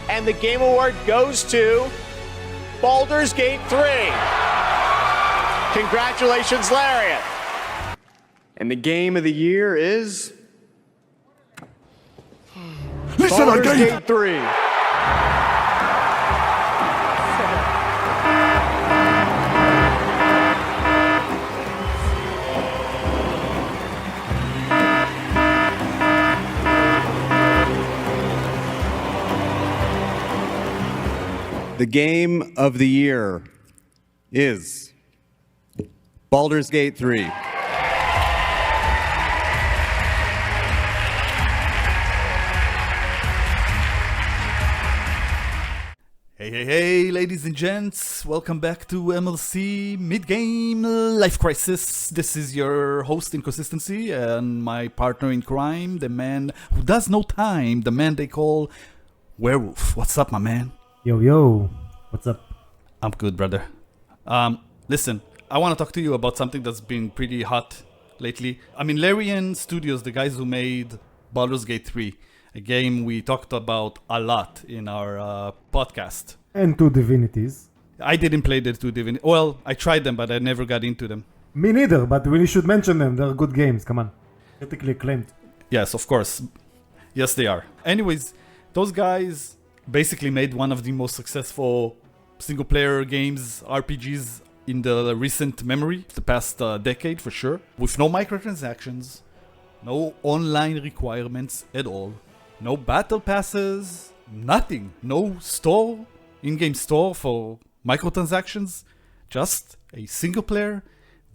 And the Game Award goes to Balder's Gate 3. Congratulations, Larian. And the Game of the Year is... Listen Balder's again! Gate 3. The Game of the Year is Balder's Gate 3. Hey, ladies and gents, welcome back to MLC Midgame Life Crisis. This is your host, Inconsistency, and my partner in crime, the man who does no time, the man they call Werewolf. What's up, my man? Yo, what's up? I'm good, brother. Listen, I want to talk to you about something that's been pretty hot lately. I mean, Larian Studios, the guys who made Baldur Gate 3, a game we talked about a lot in our podcast. And two divinities. I didn't play the two divinities. Well, I tried them, but I never got into them. Me neither, but we should mention them. They're good games, come on. Critically acclaimed. Yes, of course. Yes, they are. Anyways, those guys basically made one of the most successful single-player games, RPGs, in the recent memory, the past decade for sure, with no microtransactions, no online requirements at all, no battle passes, nothing, no store, in-game store for microtransactions, just a single-player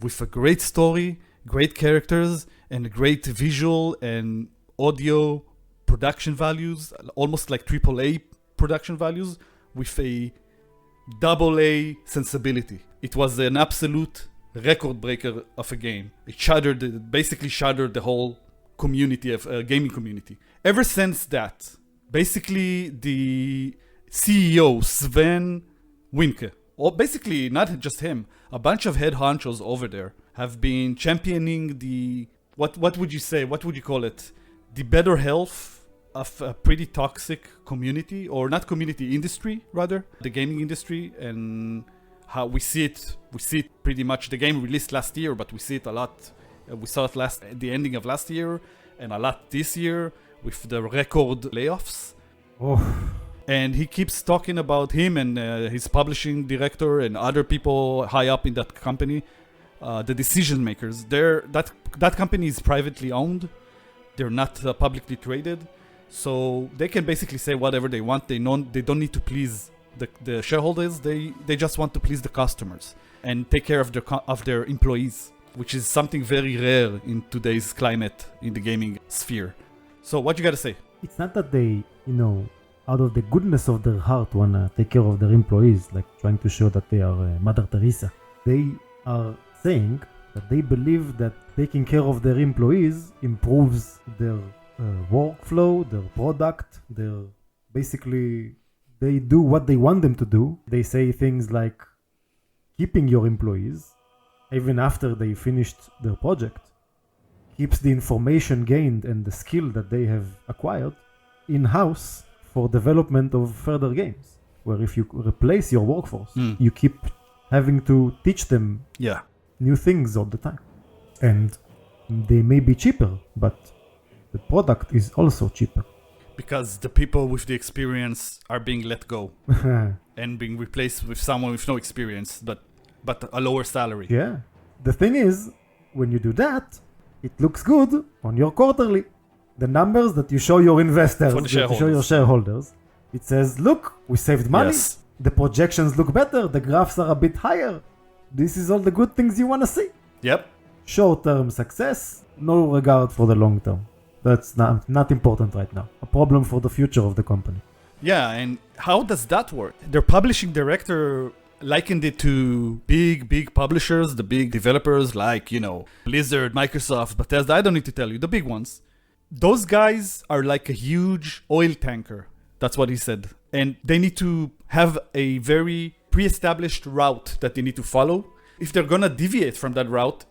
with a great story, great characters, and great visual and audio production values, almost like AAA production values, with a AA sensibility. It was an absolute record breaker of a game. It basically shuddered the whole community of gaming community. Ever since that, basically the CEO Sven Winke, or basically not just him, a bunch of head honchos over there have been championing the what would you say? What would you call it? The better health of a pretty toxic community, or not community, industry rather, the gaming industry, and how we see it pretty much. The game released last year, but we see it a lot. We saw it at the ending of last year, and a lot this year with the record layoffs. Oh, And he keeps talking about him and his publishing director and other people high up in that company, the decision makers. That company is privately owned. They're not publicly traded. So they can basically say whatever they want. They don't need to please the shareholders. They just want to please the customers and take care of their employees, which is something very rare in today's climate in the gaming sphere. So what you gotta say? it's not that they, out of the goodness of their heart wanna take care of their employees, like trying to show that they are Mother Teresa. They are saying that they believe that taking care of their employees improves their workflow, their product, they do what they want them to do. They say things like keeping your employees, even after they finished their project, keeps the information gained and the skill that they have acquired in-house for development of further games. Where if you replace your workforce, you keep having to teach them new things all the time. And they may be cheaper, but the product is also cheaper. Because the people with the experience are being let go and being replaced with someone with no experience, but a lower salary. Yeah. The thing is, when you do that, it looks good on your quarterly. The numbers that you show your investors, that you show your shareholders, it says, look, we saved money. Yes. The projections look better. The graphs are a bit higher. This is all the good things you want to see. Yep. Short-term success, no regard for the long-term. That's not important right now. A problem for the future of the company. Yeah, and how does that work? Their publishing director likened it to big publishers, the big developers like, Blizzard, Microsoft, Bethesda. I don't need to tell you, the big ones. Those guys are like a huge oil tanker. That's what he said. And they need to have a very pre-established route that they need to follow. If they're gonna deviate from that route,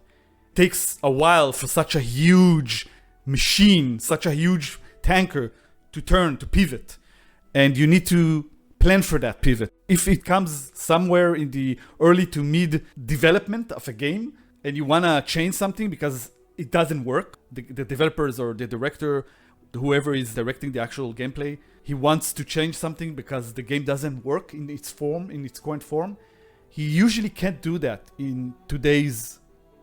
it takes a while for such a huge machine, such a huge tanker to pivot. and you need to plan for that pivot. If it comes somewhere in the early to mid development of a game and you want to change something because it doesn't work, the developers or the director, whoever is directing the actual gameplay, he wants to change something because the game doesn't work in its form, in its current form. He usually can't do that in today's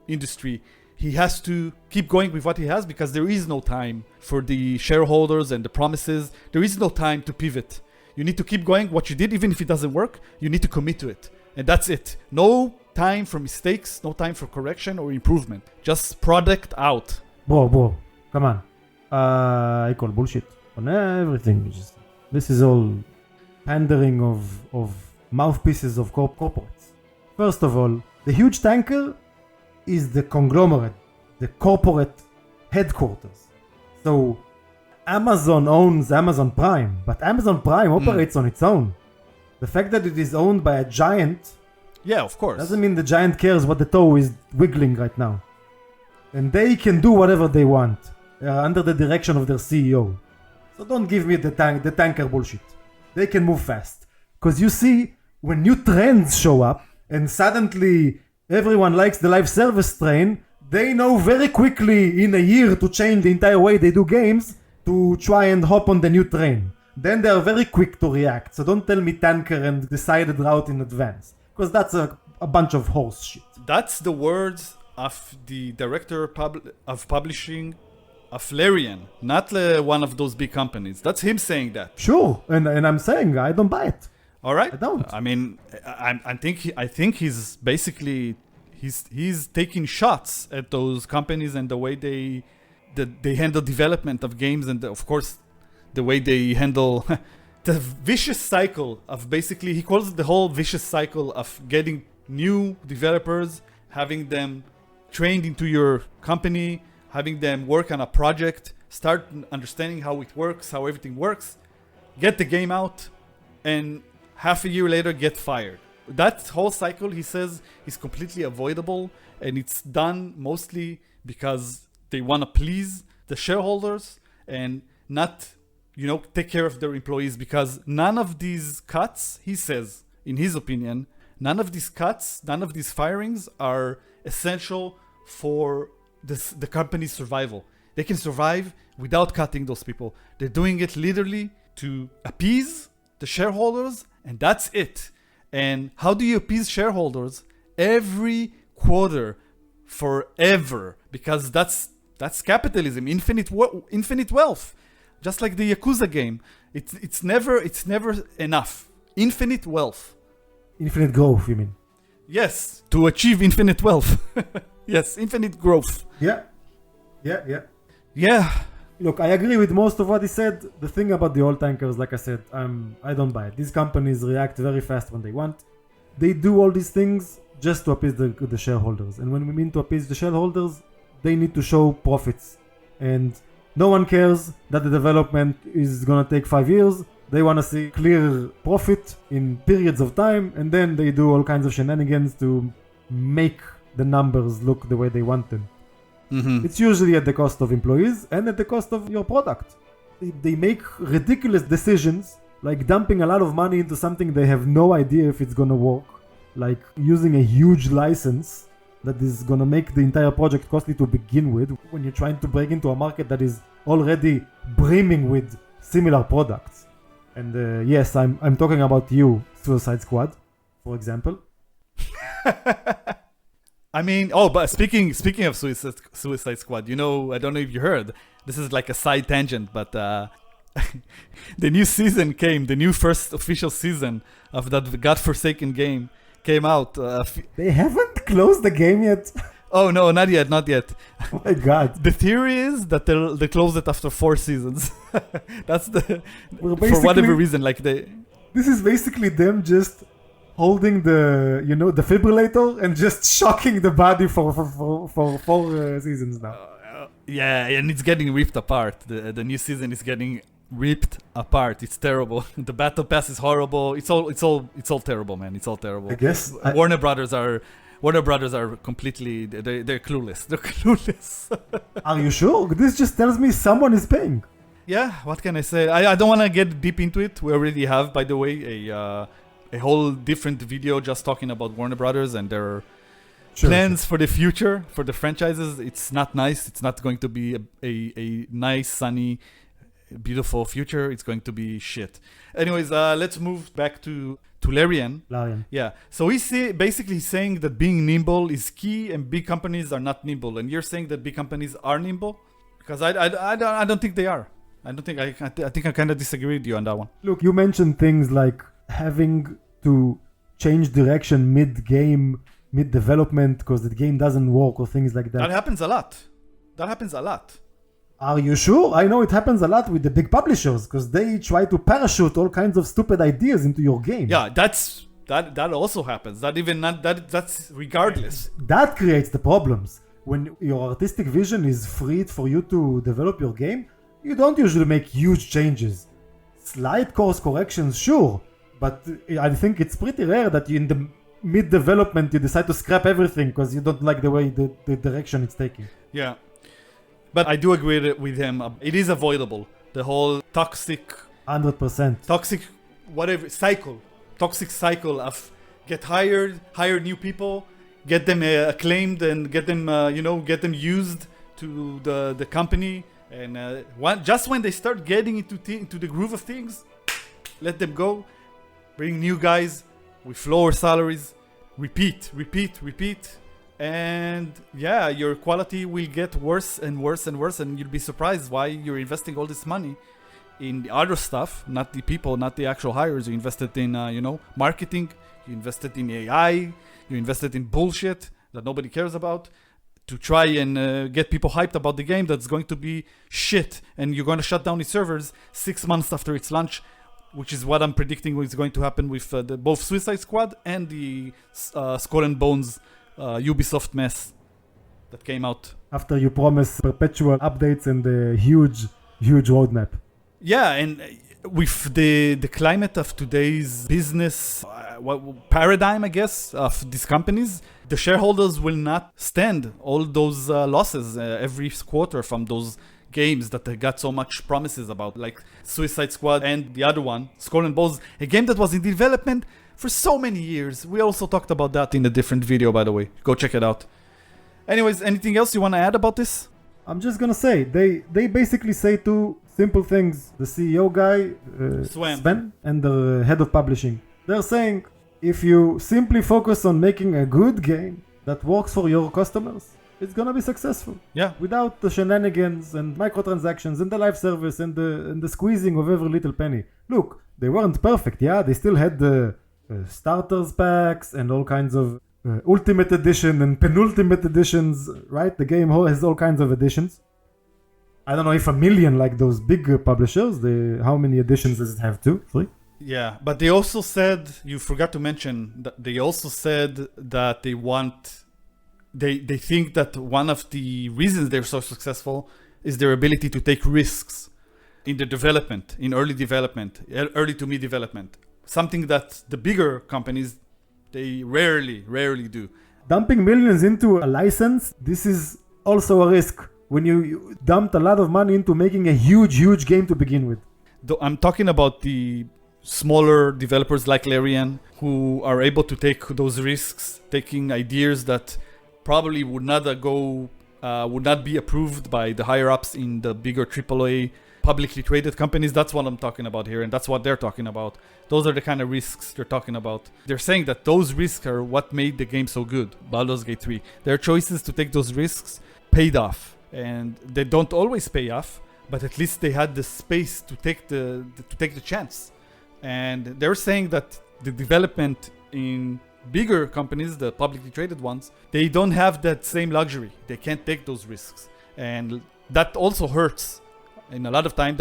industry. He has to keep going with what he has because there is no time for the shareholders and the promises. There is no time to pivot. You need to keep going what you did, even if it doesn't work, you need to commit to it. And that's it. No time for mistakes, no time for correction or improvement. Just product out. Bro, come on. I call bullshit on everything. This is all pandering of mouthpieces of corporates. First of all, the huge tanker is the conglomerate, the corporate headquarters. So Amazon owns Amazon Prime, but Amazon Prime operates on its own. The fact that it is owned by a giant, yeah, of course, doesn't mean the giant cares what the toe is wiggling right now. And they can do whatever they want under the direction of their CEO. So don't give me the tanker bullshit. They can move fast. Because you see, when new trends show up and suddenly everyone likes the live service train, they know very quickly in a year to change the entire way they do games to try and hop on the new train. Then they are very quick to react. So don't tell me tanker and decided route in advance. Because that's a bunch of horse shit. That's the words of the director of publishing of Larian, not one of those big companies. That's him saying that. Sure, and I'm saying I don't buy it. All right. I don't. I mean, I think he's basically he's taking shots at those companies and the way they handle development of games, and of course the way they handle the vicious cycle of basically, he calls it the whole vicious cycle of getting new developers, having them trained into your company, having them work on a project, start understanding how it works, how everything works, get the game out, and half a year later get fired. That whole cycle, he says, is completely avoidable, and it's done mostly because they want to please the shareholders and not, take care of their employees, because none of these cuts, he says, in his opinion, none of these cuts, none of these firings are essential for the company's survival. They can survive without cutting those people. They're doing it literally to appease the shareholders, and that's it. And how do you appease shareholders? Every quarter, forever, because that's capitalism, infinite wealth, just like the Yakuza game. It's never enough. Infinite wealth. Infinite growth, you mean? Yes, to achieve infinite wealth. Yes, infinite growth. Yeah. Yeah. Look, I agree with most of what he said. The thing about the old tankers, like I said, I don't buy it. These companies react very fast when they want. They do all these things just to appease the shareholders. And when we mean to appease the shareholders, they need to show profits. And no one cares that the development is gonna take 5 years. They want to see clear profit in periods of time, and then they do all kinds of shenanigans to make the numbers look the way they want them. Mm-hmm. It's usually at the cost of employees and at the cost of your product. They make ridiculous decisions, like dumping a lot of money into something they have no idea if it's gonna work, like using a huge license that is gonna make the entire project costly to begin with when you're trying to break into a market that is already brimming with similar products. And yes, I'm talking about you, Suicide Squad, for example. I mean, but speaking of Suicide Squad, I don't know if you heard, this is like a side tangent, but the new season came, the new first official season of that godforsaken game came out. They haven't closed the game yet? Oh no, not yet. Oh my god. The theory is that they close it after 4 seasons. That's for whatever reason, This is basically them just holding the defibrillator and just shocking the body for 4 seasons now. Yeah, and it's getting ripped apart. The new season is getting ripped apart. It's terrible. The battle pass is horrible. It's all terrible, man. It's all terrible. I guess Warner Brothers are completely they're clueless. They're clueless. Are you sure? This just tells me someone is paying. Yeah, what can I say? I don't want to get deep into it. We already have, by the way, a whole different video just talking about Warner Brothers and their plans for the future, for the franchises. It's not nice. It's not going to be a nice, sunny, beautiful future. It's going to be shit. Anyways, let's move back to Larian. Yeah. So he's basically saying that being nimble is key and big companies are not nimble. And you're saying that big companies are nimble? Because I don't think they are. I think I kind of disagree with you on that one. Look, you mentioned things like having to change direction mid-game, mid-development because the game doesn't work or things like that. That happens a lot. Are you sure? I know it happens a lot with the big publishers because they try to parachute all kinds of stupid ideas into your game. Yeah, that also happens. That's regardless. That creates the problems. When your artistic vision is freed for you to develop your game, you don't usually make huge changes. Slight course corrections, sure, but I think it's pretty rare that you in the mid-development you decide to scrap everything because you don't like the way the direction it's taking. Yeah. But I do agree with him. It is avoidable. The whole toxic 100%. Toxic cycle of get hired, hire new people, get them acclaimed and get them used to the company. And just when they start getting into the groove of things, let them go. Bring new guys with lower salaries. Repeat. And yeah, your quality will get worse and worse and worse, and you'll be surprised why you're investing all this money in the other stuff, not the people, not the actual hires. You invested in marketing, you invested in AI, you invested in bullshit that nobody cares about to try and get people hyped about the game that's going to be shit, and you're going to shut down its servers 6 months after its launch, which is what I'm predicting is going to happen with both Suicide Squad and the Skull and Bones Ubisoft mess that came out. After you promise perpetual updates and a huge roadmap. Yeah, and with the climate of today's business paradigm, I guess, of these companies, the shareholders will not stand all those losses every quarter from those games that they got so much promises about, like Suicide Squad and the other one, Skull and Bones, a game that was in development for so many years. We also talked about that in a different video, by the way. Go check it out. Anyways, anything else you want to add about this? I'm just gonna say, they basically say two simple things. The CEO guy, Sven, and the head of publishing. They're saying, if you simply focus on making a good game that works for your customers, it's gonna be successful. Yeah. Without the shenanigans and microtransactions and the live service and the squeezing of every little penny. Look, they weren't perfect, yeah? They still had the starters packs and all kinds of ultimate edition and penultimate editions, right? The game has all kinds of editions. I don't know if 1 million like those big publishers. How many editions does it have? 2, 3? Yeah, but they also said, you forgot to mention, that they also said that they think that one of the reasons they're so successful is their ability to take risks in the development, in early to mid development. Something that the bigger companies, they rarely do. Dumping millions into a license, this is also a risk. When you dumped a lot of money into making a huge game to begin with. I'm talking about the smaller developers like Larian who are able to take those risks, taking ideas that probably would not be approved by the higher ups in the bigger AAA publicly traded companies. That's what I'm talking about here, and that's what they're talking about. Those are the kind of risks they're talking about. They're saying that those risks are what made the game so good, Balers Gate 3. Their choices to take those risks paid off, and they don't always pay off, but at least they had the space to take the chance. And they're saying that the development in bigger companies, the publicly traded ones, they don't have that same luxury. They can't take those risks, and that also hurts. And a lot of time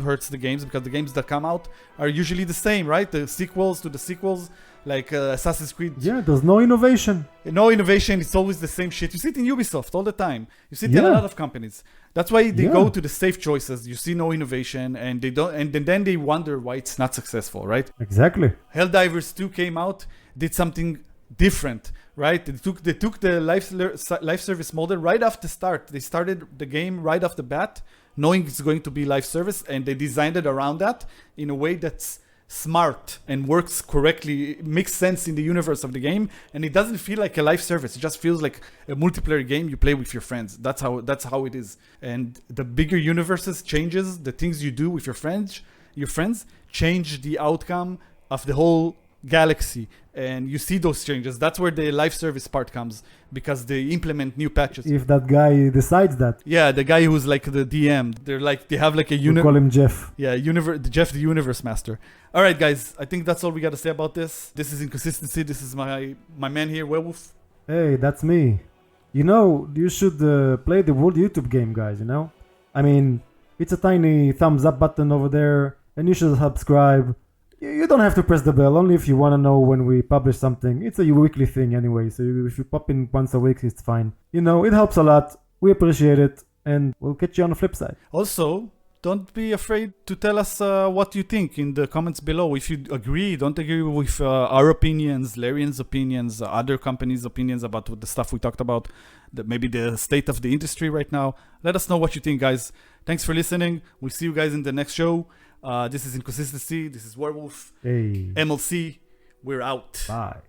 hurts the games, because the games that come out are usually the same, right? The sequels to the sequels, like Assassin's Creed. Yeah, there's no innovation. No innovation. It's always the same shit. You see it in Ubisoft all the time. You see it in a lot of companies. That's why they go to the safe choices. You see no innovation, and they don't, and then they wonder why it's not successful, right? Exactly. Helldivers 2 came out, did something different, right? They took the life service model right off the start. They started the game right off the bat knowing it's going to be live service, and they designed it around that in a way that's smart and works correctly. It makes sense in the universe of the game, and it doesn't feel like a live service. It just feels like a multiplayer game you play with your friends. That's how it is. And the bigger universes changes, the things you do with your friends change the outcome of the whole galaxy, and you see those changes. That's where the live service part comes, because they implement new patches. If that guy decides that. Yeah, the guy who's like the DM, they have like a You call him Jeff. yeah, Jeff the Universe Master. All right, guys, I think that's all we got to say about this. This is Inconsistency. This is my man here, Werewolf. Hey, that's me. You know, you should play the World YouTube game, guys, you know? I mean, it's a tiny thumbs up button over there, and you should subscribe. You don't have to press the bell, only if you want to know when we publish something. It's a weekly thing anyway, so if you pop in once a week, it's fine. You know, it helps a lot. We appreciate it, and we'll catch you on the flip side. Also, don't be afraid to tell us what you think in the comments below. If you agree, don't agree with our opinions, Larian's opinions, other companies' opinions about the stuff we talked about, maybe the state of the industry right now. Let us know what you think, guys. Thanks for listening. We'll see you guys in the next show. This is Inconsistency. This is Werewolf. Hey. MLC. We're out. Bye.